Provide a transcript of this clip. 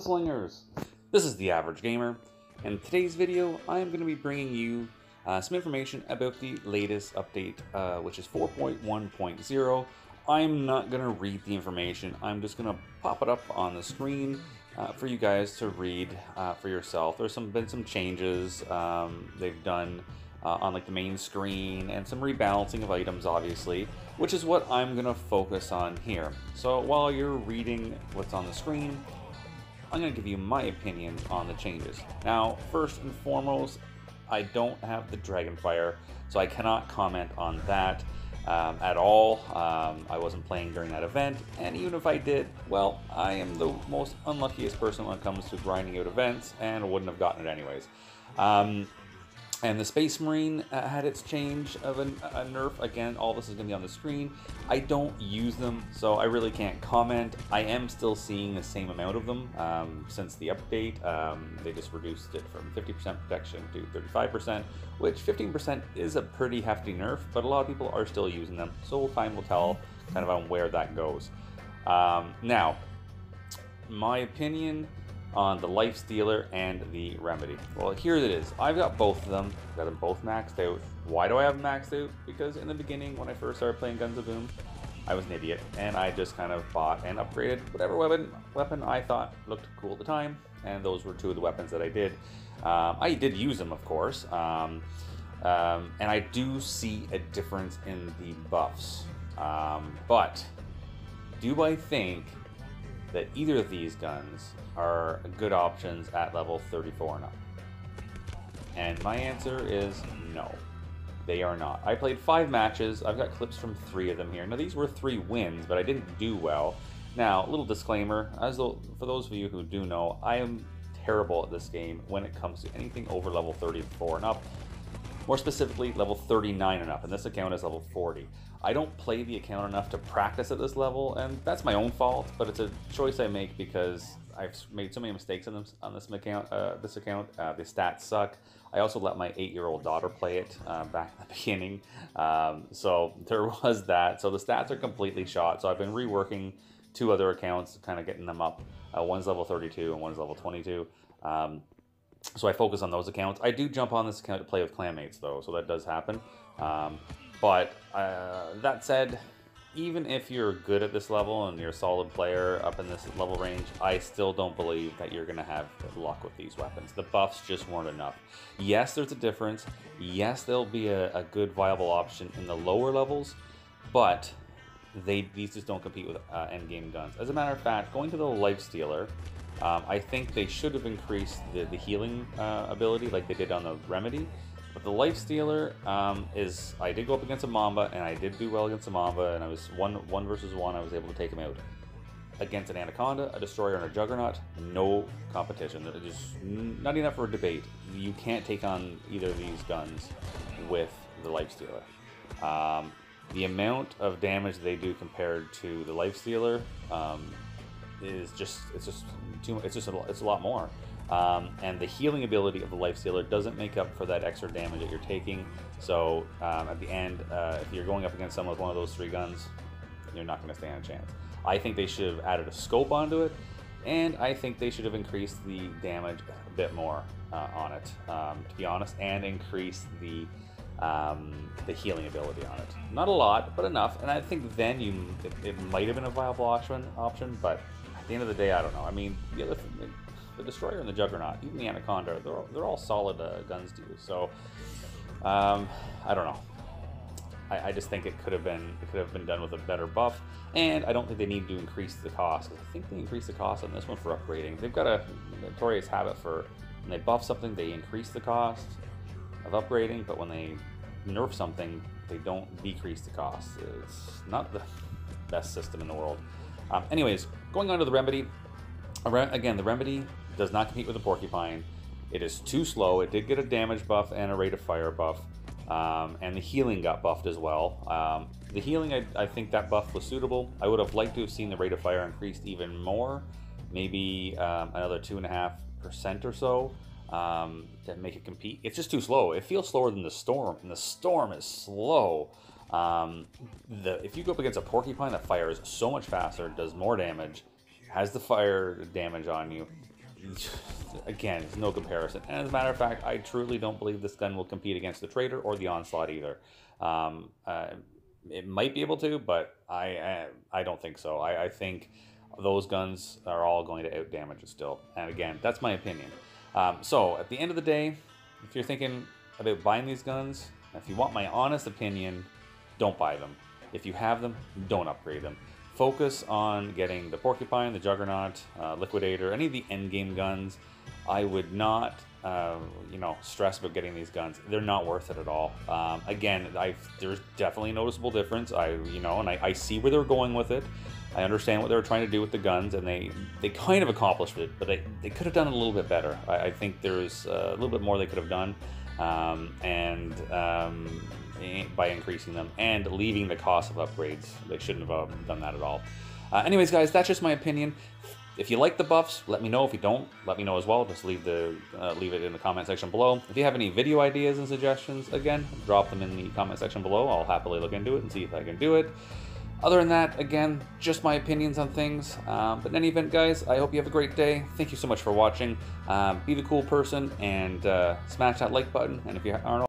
Gunslingers! This is the Average Gamer, and in today's video I am going to be bringing you some information about the latest update, which is 4.1.0. I'm not going to read the information, I'm just going to pop it up on the screen for you guys to read for yourself. There's been some changes they've done on like the main screen and some rebalancing of items, obviously, which is what I'm going to focus on here. So while you're reading what's on the screen, I'm going to give you my opinion on the changes. Now, first and foremost, I don't have the Dragonfire, so I cannot comment on that at all. I wasn't playing during that event, and even if I did, well, I am the most unluckiest person when it comes to grinding out events, and wouldn't have gotten it anyways. And the Space Marine had its change of a nerf. Again, all this is going to be on the screen. I don't use them, so I really can't comment. I am still seeing the same amount of them since the update. They just reduced it from 50% protection to 35%, which 15% is a pretty hefty nerf, but a lot of people are still using them, so time will tell kind of on where that goes. Now, my opinion on the Lifestealer and the Remedy. Well, here it is. I've got both of them. Got them both maxed out. Why do I have them maxed out? Because in the beginning, when I first started playing Guns of Boom, I was an idiot, and I just kind of bought and upgraded whatever weapon I thought looked cool at the time, and those were two of the weapons that I did. I did use them, of course, and I do see a difference in the buffs. But do I think that either of these guns are good options at level 34 and up? And my answer is no, they are not. I played 5 matches. I've got clips from 3 of them here. Now, these were 3 wins, but I didn't do well. Now, a little disclaimer, for those of you who do know, I am terrible at this game when it comes to anything over level 34 and up. More specifically, level 39 and up, and this account is level 40. I don't play the account enough to practice at this level, and that's my own fault, but it's a choice I make because I've made so many mistakes on this account. The stats suck. I also let my 8-year-old daughter play it back in the beginning, so there was that. So the stats are completely shot, so I've been reworking 2 other accounts, kind of getting them up. One's level 32 and one's level 22. So I focus on those accounts. I do jump on this account to play with clanmates, though, so that does happen. But that said, even if you're good at this level and you're a solid player up in this level range, I still don't believe that you're going to have luck with these weapons. The buffs just weren't enough. Yes, there's a difference. Yes, there'll be a good viable option in the lower levels, but these just don't compete with endgame guns. As a matter of fact, going to the Lifestealer, I think they should have increased the healing ability like they did on the Remedy. But the Lifestealer I did go up against a Mamba, and I did do well against a Mamba, and I was one versus one. I was able to take him out. Against an Anaconda, a Destroyer, and a Juggernaut, no competition. There's just not enough for a debate. You can't take on either of these guns with the Lifestealer. The amount of damage they do compared to the Lifestealer is just too much. It's a lot more. And the healing ability of the Lifestealer doesn't make up for that extra damage that you're taking. So at the end, if you're going up against someone with one of those 3 guns, you're not going to stand a chance. I think they should have added a scope onto it, and I think they should have increased the damage a bit more on it, to be honest, and increased the healing ability on it. Not a lot, but enough. And I think then it might have been a viable option, but at the end of the day, I don't know. I mean, the Destroyer and the Juggernaut, even the Anaconda, they're all solid guns to use. So I don't know. I just think it could have been done with a better buff, and I don't think they need to increase the cost, because I think they increased the cost on this one for upgrading. They've got a notorious habit for when they buff something, they increase the cost of upgrading, but when they nerf something, they don't decrease the cost. It's not the best system in the world. Anyways, going on to the Remedy. Again, the Remedy does not compete with the Porcupine. It is too slow. It did get a damage buff and a rate of fire buff, and the healing got buffed as well. The healing, I think that buff was suitable. I would have liked to have seen the rate of fire increased even more, maybe another 2.5% or so, to make it compete. It's just too slow. It feels slower than the Storm, and the Storm is slow. If you go up against a Porcupine that fires so much faster, does more damage, has the fire damage on you, again, it's no comparison. And as a matter of fact, I truly don't believe this gun will compete against the Trader or the Onslaught either. It might be able to, but I don't think so. I think those guns are all going to outdamage it still. And again, that's my opinion. So at the end of the day, if you're thinking about buying these guns, if you want my honest opinion, don't buy them. If you have them, don't upgrade them. Focus on getting the Porcupine, the Juggernaut, Liquidator, any of the endgame guns. I would not, stress about getting these guns. They're not worth it at all. Again, there's definitely a noticeable difference. I see where they're going with it. I understand what they were trying to do with the guns, and they kind of accomplished it, but they could have done it a little bit better. I think there's a little bit more they could have done, by increasing them and leaving the cost of upgrades. They shouldn't have done that at all. Anyways, guys, that's just my opinion. If you like the buffs, let me know. If you don't, let me know as well. Just leave it in the comment section below. If you have any video ideas and suggestions, again, drop them in the comment section below. I'll happily look into it and see if I can do it. Other than that, again, just my opinions on things. But in any event, guys, I hope you have a great day. Thank you so much for watching. Be the cool person and smash that like button. And if you aren't